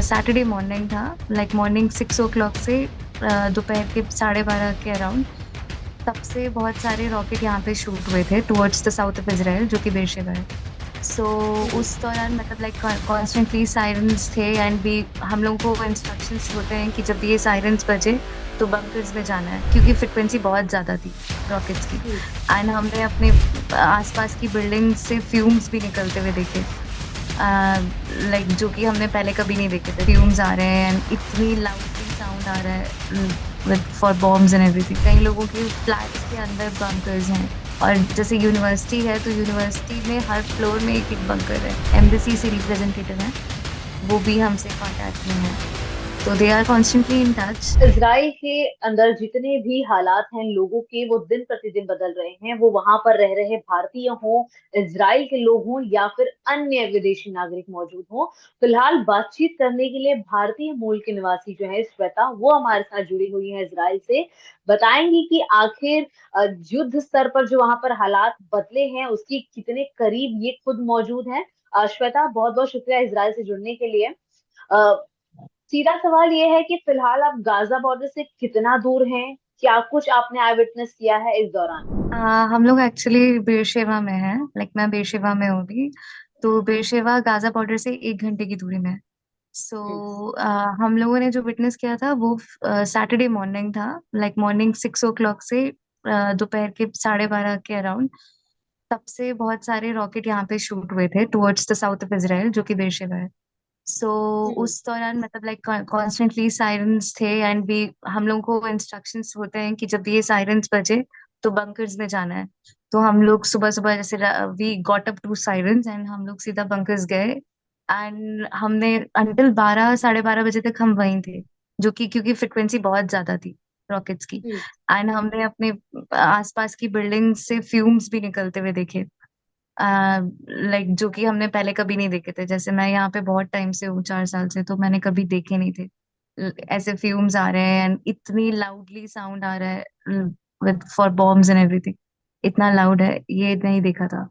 Saturday morning था। Like morning 6 o'clock से दोपहर के 12:30 के अराउंड। तब से बहुत सारे रॉकेट यहाँ पे शूट हुए थे towards the south of Israel, जो कि बेरशेबा है। सो हम्म। उस दौरान मतलब लाइक कॉन्स्टेंटली सायरन्स थे एंड भी हम लोगों को इंस्ट्रक्शंस होते हैं कि जब ये सायरन्स बजे तो बंकर्स में जाना है, क्योंकि फ्रिक्वेंसी बहुत ज्यादा थी रॉकेट्स की। हम्म। एंड हमने अपने आसपास की बिल्डिंग से फ्यूम्स भी निकलते हुए देखे, लाइक जो कि हमने पहले कभी नहीं देखे थे। फ्यूम्स आ रहे हैं and इतनी लाउडली साउंड आ रहा है with for bombs and everything. कई लोगों के फ्लैट्स के अंदर बंकर्स हैं। और जैसे यूनिवर्सिटी है तो यूनिवर्सिटी में हर फ्लोर में एक एक बंकर है। एम्बेसी से रिप्रेजेंटेटिव है, वो भी हमसे कांटेक्ट में है, तो they are constantly in touch. Israel के अंदर जितने भी हालात हैं लोगों के, वो दिन प्रतिदिन बदल रहे हैं। वो वहां पर रह रहे भारतीय हों, इजराइल के लोग हों, या फिर अन्य विदेशी नागरिक मौजूद हों। फिलहाल बातचीत करने के लिए भारतीय मूल के निवासी जो है श्वेता, वो हमारे साथ जुड़ी हुई है इजराइल से। बताएंगी कि आखिर युद्ध स्तर पर जो वहां पर हालात बदले हैं उसकी कितने करीब ये खुद मौजूद है। श्वेता, बहुत बहुत शुक्रिया इजराइल से जुड़ने के लिए। सीधा सवाल ये है कि फिलहाल आप गाजा बॉर्डर से कितना दूर हैं? क्या कुछ आपने आई विटनेस किया है इस दौरान? हम लोग एक्चुअली बेरशेवा में हैं। लाइक मैं बेरशेवा में हूँ अभी। तो बेरशेवा गाजा बॉर्डर से 1 घंटे की दूरी में है। सो हम्म। हम लोगों ने जो विटनेस किया था वो सैटरडे मॉर्निंग था। लाइक मॉर्निंग 6 o'clock से दोपहर के 12:30 के अराउंड। तब से बहुत सारे रॉकेट यहाँ पे शूट हुए थे towards the south of Israel, जो कि बेरशेबा है। सो हम्म। उस दौरान मतलब लाइक कॉन्स्टेंटली सायरन्स थे एंड भी हम लोगों को इंस्ट्रक्शंस होते हैं कि जब ये सायरन्स बजे तो बंकर्स में जाना है। तो हम लोग सुबह सुबह जैसे we got up to sirens and हम लोग सीधा बंकर्स गए। एंड हमने अंटिल 12 साढ़े 12 बजे तक हम वहीं थे, जो कि क्योंकि फ्रिक्वेंसी बहुत ज्यादा थी रॉकेट्स की। हम्म। एंड हमने अपने आसपास की बिल्डिंग से फ्यूम्स भी निकलते हुए देखे, लाइक जो कि हमने पहले कभी नहीं देखे थे। जैसे मैं यहाँ पे बहुत टाइम से हूँ, 4 साल से, तो मैंने कभी देखे नहीं थे ऐसे फ्यूम्स आ रहे हैं and इतनी लाउडली साउंड आ रहा है with for bombs and everything. इतना लाउड है, ये नहीं देखा था।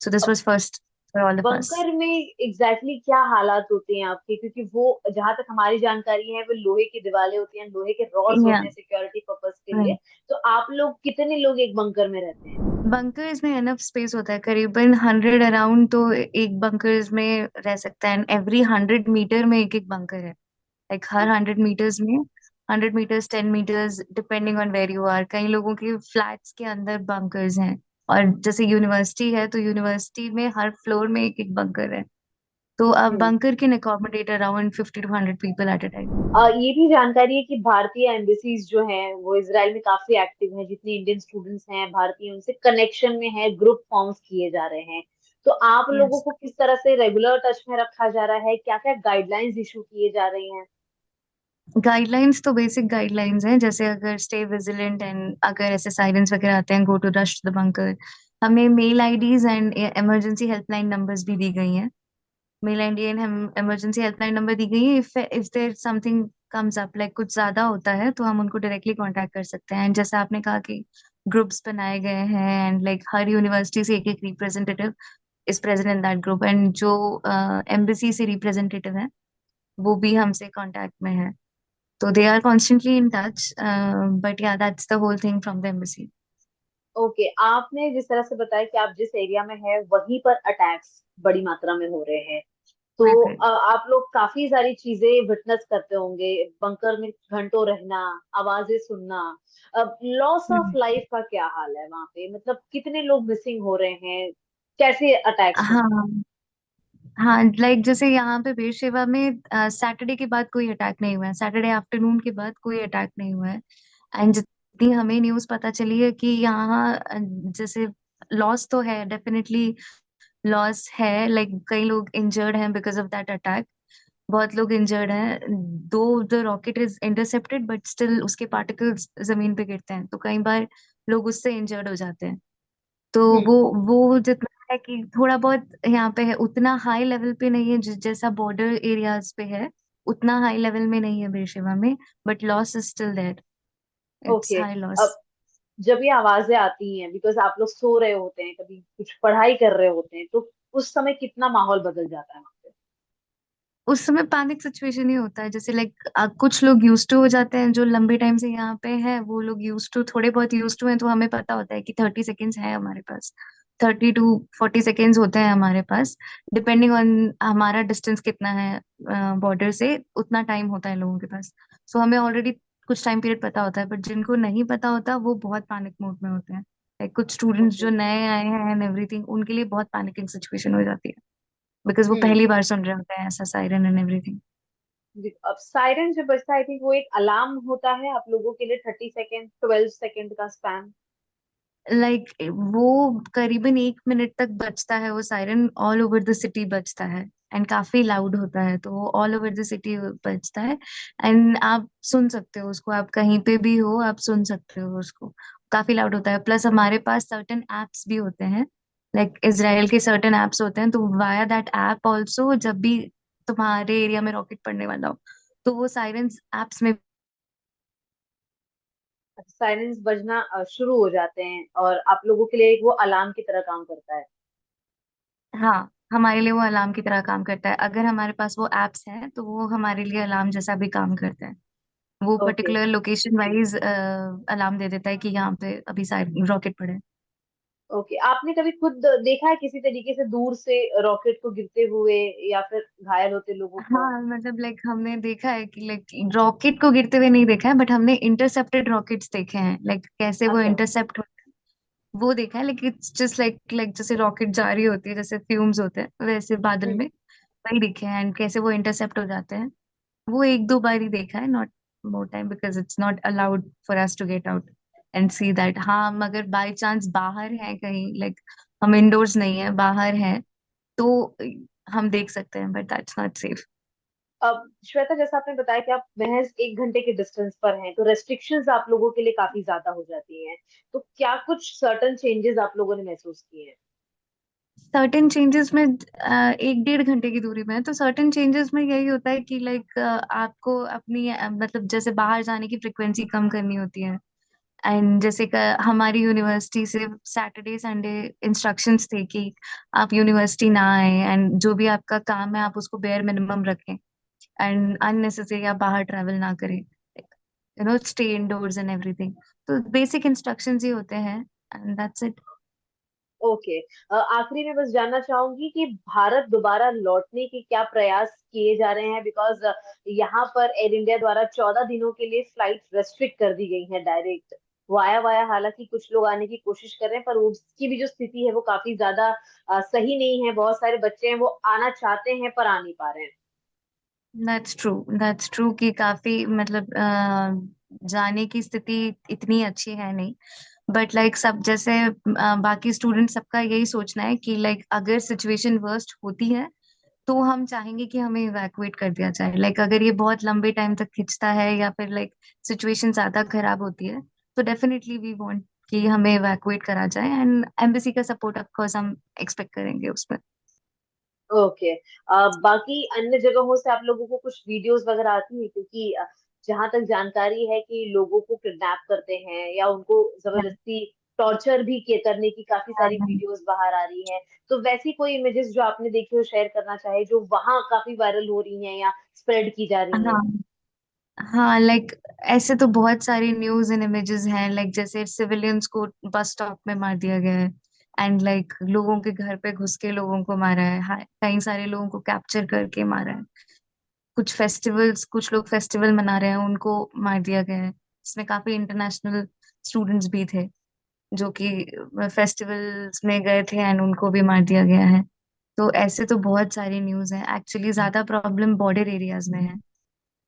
सो दिस अब was first for all of us. Bunker में एग्जैक्टली क्या हालात होते हैं आपके? क्योंकि वो, जहां तक हमारी जानकारी है, वो लोहे की दीवारें होती हैं, लोहे के रॉड्स या होते हैं सिक्योरिटी पर्पस के लिए। तो आप लोग कितने लोग एक बंकर में रहते हैं? बंकर्स में एनफ स्पेस होता है, करीबन 100 अराउंड, तो एक बंकर्स में रह सकता है। एंड एवरी 100 मीटर में एक एक बंकर है। लाइक हर 100 मीटर्स में, 100 meters, 10 meters, depending on where you are. कई लोगों के फ्लैट्स के अंदर बंकर्स हैं। और जैसे यूनिवर्सिटी है तो यूनिवर्सिटी में हर फ्लोर में एक एक बंकर है। तो अब hmm. Bunker can accommodate around 50 to 100 people at a time. ये भी जानकारी है कि भारतीय एम्बेसीज जो हैं वो इसराइल में काफी एक्टिव हैं। जितने इंडियन स्टूडेंट्स हैं भारतीय, उनसे कनेक्शन में है, ग्रुप फॉर्म्स किए जा रहे हैं। तो आप लोगों यस। को किस तरह से रेगुलर टच में रखा जा रहा है? क्या क्या गाइडलाइंस इशू किए जा रही हैं? गाइडलाइंस तो बेसिक गाइडलाइंस हैं, जैसे अगर स्टे विजिलेंट एंड अगर ऐसे साइरेंस वगैरह आते हैं, go to rush the bunker. हमें mail IDs and emergency helpline numbers भी दी गई हैं। मेल आईडी एंड हम इमरजेंसी हेल्पलाइन नंबर दी गई है। If there something comes up, like कुछ ज्यादा होता है, तो हम उनको डायरेक्टली कांटेक्ट कर सकते हैं। एंड जैसे आपने कहा कि ग्रुप्स बनाए गए हैं एंड लाइक हर यूनिवर्सिटी से एक एक representative is present in that group. And जो एम्बेसी से रिप्रेजेंटेटिव है वो भी हमसे कांटेक्ट में है, तो they are constantly in touch. But yeah that's the whole thing from the embassy. Okay, आपने जिस तरह से बताया कि आप जिस एरिया में है वहीं पर अटैक्स बड़ी मात्रा में हो रहे हैं, तो बिल्कुल। आप लोग काफी सारी चीजें विटनेस करते होंगे। बंकर में घंटों रहना, आवाजें सुनना। अब लॉस ऑफ हम्म। लाइफ का क्या हाल है वहां पे? मतलब कितने लोग मिसिंग हो रहे हैं? कैसे अटैक्स हो रहे हैं? हाँ हाँ, लाइक जैसे यहाँ पे बेरशेवा में सैटरडे के बाद कोई अटैक नहीं हुआ है। सैटरडे आफ्टरनून के बाद कोई अटैक नहीं हुआ है। एंड जितनी हमें न्यूज पता चली है कि यहाँ जैसे लॉस तो है, डेफिनेटली लॉस है। लाइक कई लोग इंजर्ड हैं बिकॉज ऑफ दैट अटैक। बहुत लोग इंजर्ड हैं। दो the rocket is intercepted but still उसके पार्टिकल्स जमीन पे गिरते हैं, तो कई बार लोग उससे इंजर्ड हो जाते हैं। तो हम्म। वो जितना है कि थोड़ा बहुत यहाँ पे है, उतना हाई लेवल पे नहीं है जैसा बॉर्डर एरियाज पे है, उतना हाई लेवल में नहीं है बेरशेवा में। But loss is still there, it's okay. High loss. अब जब ये आवाजें आती हैं, बिकॉज आप लोग सो रहे होते हैं, कभी कुछ पढ़ाई कर रहे होते हैं, तो उस समय कितना माहौल बदल जाता है वहाँ पे? उस समय पैनिक सिचुएशन ही होता है, जैसे लाइक कुछ लोग यूज टू हो जाते हैं जो लंबे टाइम से यहाँ पे है, वो लोग यूज टू, थोड़े बहुत यूज टू हैं, तो हमें पता होता है कि 30 सेकेंड्स है हमारे पास, 30 to 40 सेकेंड्स होते हैं हमारे पास, डिपेंडिंग ऑन हमारा डिस्टेंस कितना है बॉर्डर से, उतना टाइम होता है लोगों के पास। सो हमें ऑलरेडी कुछ टाइम पीरियड पता होता है, बट जिनको नहीं पता होता वो बहुत पैनिक मोड में होते हैं। लाइक कुछ स्टूडेंट्स ओके। जो नए आए हैं एंड एवरीथिंग, उनके लिए बहुत पैनिकिंग सिचुएशन हो जाती है, बिकॉज वो हम्म। पहली बार सुन रहे होते हैं ऐसा सायरन एंड एवरीथिंग। अब सायरन जब बजता है, आई थिंक वो एक अलार्म होता है आप लोगों के लिए, 30 सेकेंड 12 सेकेंड का स्पैन। लाइक वो करीबन 1 मिनट तक बजता है, वो siren all over the city बजता है, एंड काफी लाउड होता है, तो वो ऑल ओवर द सिटी बजता है। एंड आप सुन सकते हो उसको, आप कहीं पे भी हो आप सुन सकते हो उसको, काफी लाउड होता है। प्लस हमारे पास सर्टेन एप्स भी होते हैं, लाइक इसराइल के सर्टेन एप्स होते हैं, तो वाया दैट ऐप ऑल्सो जब भी तुम्हारे एरिया में रॉकेट पड़ने वाला हो, तो वो सायरन एप्स में। साइरेंस बजना शुरू हो जाते हैं और आप लोगों के लिए एक वो अलार्म की तरह काम करता है। हाँ, हमारे लिए वो अलार्म की तरह काम करता है, अगर हमारे पास वो एप्स हैं तो वो हमारे लिए अलार्म जैसा भी काम करता है। वो okay. Particular location wise alarm दे देता है कि यहाँ पे अभी शायद रॉकेट पड़े। ओके, आपने कभी खुद देखा है किसी तरीके से दूर से रॉकेट को गिरते हुए या फिर घायल होते लोगों को? हाँ, मतलब लाइक हमने देखा है कि लाइक रॉकेट को गिरते हुए नहीं देखा है, बट हमने इंटरसेप्टेड रॉकेट्स देखे हैं, लाइक कैसे वो अच्छा। इंटरसेप्ट होते हैं वो देखा है। Like it's just like like जैसे रॉकेट जा रही होती है, जैसे फ्यूम्स होते हैं वैसे बादल हम्म। में, वही दिखे हैं, एंड कैसे वो इंटरसेप्ट हो जाते हैं। वो एक दो बार ही देखा है, not more time, because it's not allowed for us to get out and see that. हाँ, हम अगर बाय चांस बाहर हैं कहीं, लाइक हम इंडोर्स नहीं है बाहर हैं, तो हम देख सकते हैं, बट दैट्स नॉट सेफ। अब श्वेता, जैसा आपने बताया कि आप महज 1 घंटे के डिस्टेंस पर हैं, तो रेस्ट्रिक्शंस आप लोगों के लिए काफी ज्यादा हो जाती हैं। तो क्या कुछ सर्टन चेंजेस आप लोगों ने महसूस किए हैं? सर्टेन चेंजेस में 1 डेढ़ घंटे की दूरी में है, तो सर्टेन चेंजेस में यही होता है कि लाइक आपको अपनी मतलब जैसे बाहर जाने की फ्रिक्वेंसी कम करनी होती है। एंड जैसे हमारी यूनिवर्सिटी से सैटरडे संडे इंस्ट्रक्शंस थे कि आप यूनिवर्सिटी ना आए, एंड जो भी आपका काम है आप उसको बेयर मिनिमम रखें, एंड अननेसेसरी आप बाहर ट्रैवल ना करें, स्टे इंडोर्स एंड एवरीथिंग। तो बेसिक इंस्ट्रक्शंस ही होते हैं, एंड दैट्स इट। ओके। आखिरी में बस जानना चाहूंगी कि भारत दोबारा लौटने के क्या प्रयास किए जा रहे हैं, बिकॉज यहाँ पर एयर इंडिया द्वारा 14 दिनों के लिए फ्लाइट रेस्ट्रिक्ट कर दी गई है डायरेक्ट। वाया वाया हालांकि कुछ लोग आने की कोशिश कर रहे हैं, पर उसकी भी जो स्थिति है वो काफी ज्यादा सही नहीं है। बहुत सारे बच्चे हैं वो आना चाहते हैं पर आ नहीं पा रहे हैं। दैट्स ट्रू कि काफी मतलब जाने की स्थिति इतनी अच्छी है नहीं, बट लाइक सब जैसे बाकी स्टूडेंट सबका यही सोचना है कि लाइक अगर सिचुएशन वर्स्ट होती है तो हम चाहेंगे कि हमें इवैक्यूएट कर दिया जाए। लाइक अगर ये बहुत लंबे टाइम तक खिंचता है या फिर लाइक सिचुएशन ज्यादा खराब होती है, तो डेफिनेटली वी वांट कि हमें इवैक्यूएट करा जाए, एंड एम्बेसी का सपोर्ट ऑफ कोर्स हम एक्सपेक्ट करेंगे उसमें। ओके। बाकी अन्य जगहों से आप लोगों को कुछ वीडियोस वगैरह आती है? क्योंकि जहां तक जानकारी है कि लोगों को किडनैप करते हैं या उनको जबरदस्ती टॉर्चर भी करने की काफी सारी वीडियोस बाहर आ रही हैं। तो वैसी कोई इमेजेस जो आपने देखी हो शेयर करना चाहे, जो वहां काफी वायरल हो रही हैं या स्प्रेड की जा रही हैं? हाँ, हाँ, लाइक ऐसे तो बहुत सारी न्यूज एंड इमेजेस हैं, लाइक जैसे सिविलियंस को बस स्टॉप में मार दिया गया है, एंड लाइक लोगों के घर पे घुस के लोगों को मारा है, हाँ, कई सारे लोगों को कैप्चर करके मारा है। कुछ लोग फेस्टिवल मना रहे हैं, उनको मार दिया गया है। इसमें काफी इंटरनेशनल स्टूडेंट्स भी थे जो कि फेस्टिवल्स में गए थे, एंड उनको भी मार दिया गया है। तो ऐसे तो बहुत सारी न्यूज हैं, एक्चुअली ज्यादा प्रॉब्लम बॉर्डर एरियाज में है।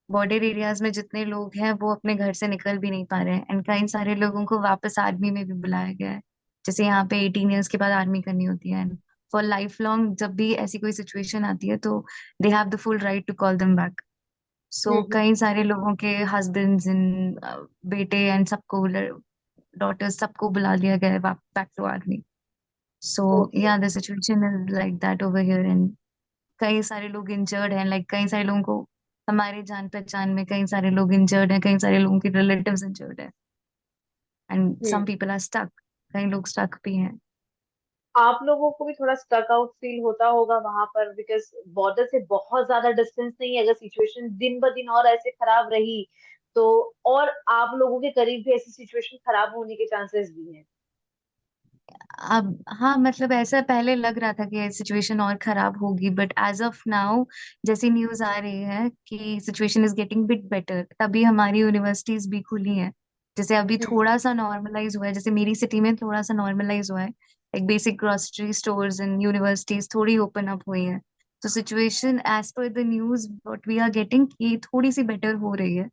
बॉर्डर एरियाज में जितने लोग हैं वो अपने घर से निकल भी नहीं पा रहे हैं, एंड कई सारे लोगों को वापस आर्मी में भी बुलाया गया है। जैसे यहाँ पे 18 ईयर्स के बाद आर्मी करनी होती है, एंड फॉर लाइफ लॉन्ग जब भी ऐसी कोई सिचुएशन आती है तो they have the full right to call them back. So hmm. कई सारे लोगों के हस्बैंड्स एंड बेटे एंड सबको, डॉटर्स सबको बुला लिया गया है back to army. So okay. Yeah the situation is like that over here, and कई सारे लोग इंजर्ड हैं, लाइक कई सारे लोगों को, हमारे जान पहचान में कई सारे लोग इंजर्ड हैं, कई सारे लोगों के रिलेटिव्स इंजर्ड हैं, and some hmm. People are stuck, कई लोग स्टक भी हैं। आप लोगों को भी थोड़ा स्टक आउट फील होता होगा वहां पर, बिकॉज बॉर्डर से बहुत ज्यादा डिस्टेंस नहीं है। अगर सिचुएशन दिन ब दिन और ऐसे खराब रही तो और आप लोगों के करीब भी ऐसी सिचुएशन खराब होने के चांसेस भी हैं। अब हाँ, मतलब ऐसा पहले लग रहा था कि सिचुएशन और खराब होगी, बट एज ऑफ नाउ जैसी न्यूज आ रही है कि situation is getting bit better, तभी हमारी यूनिवर्सिटीज भी खुली हैं। जैसे अभी हम्म। थोड़ा सा नॉर्मलाइज हुआ है, जैसे मेरी सिटी में थोड़ा सा नॉर्मलाइज हुआ है, like basic grocery stores and universities थोड़ी ओपन अप हुई है। तो situation as per the news what we are getting ये थोड़ी सी बेटर हो रही है।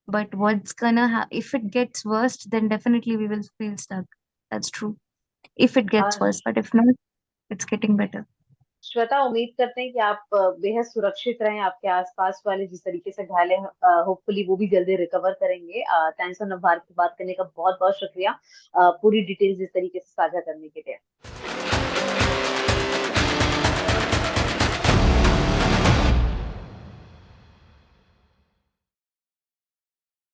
But what's gonna if it gets worse, then definitely we will feel stuck. That's true. If it gets हाँ worse, but if not, it's getting better. Shweta, उम्मीद करते हैं कि आप बेहद सुरक्षित रहें। आपके आसपास वाले जिस तरीके से घायल हैं, होपफुली वो भी जल्दी रिकवर करेंगे। टाइम्स ऑफ भारत की बात करने का बहुत बहुत शुक्रिया, पूरी डिटेल्स इस तरीके से साझा करने के लिए।